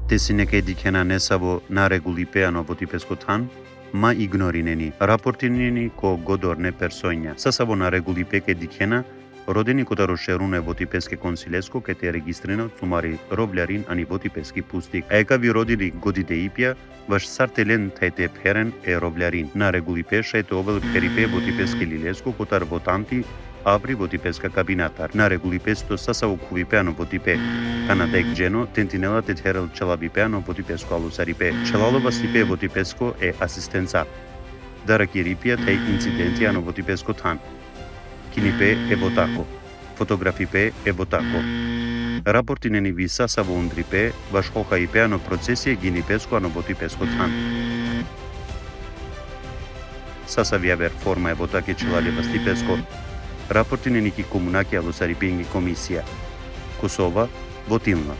Теси нека дикена не саво нарегулипеано во типескотан, ма игноринени. Рапортинени ко годорне персоња. Сасаво нарегулипеке дикена, родени кота рошеруне во типеске консилеско ке те регистрина цумари ровлярин ани во типески пустик. Ека ви родили годите ипја, ваш сартелен тајте перен е ровлярин. На регулипе шајте обел перипе во типески лилеско котар во танти аври во типеска кабинатар. На регулипесто сасаво кувипеано во типе. Канадек джено тентинела те терел челабипеано во типеско алусарипе. Челалова стипе во типеско е асистенца. Дараки рипија тај инцидентијано во типеско тан. Кинипе е во тако. Фотографипе е во тако. Рапорти нени ви саса во ундрипе, ваш хоха и пеано процесија гинипеско ано во типеско тан. Саса вјавер форма е во таке челале во стипеско. Рапорти нени ки комунаки алусарипенги комисија. Косова, во Тилна.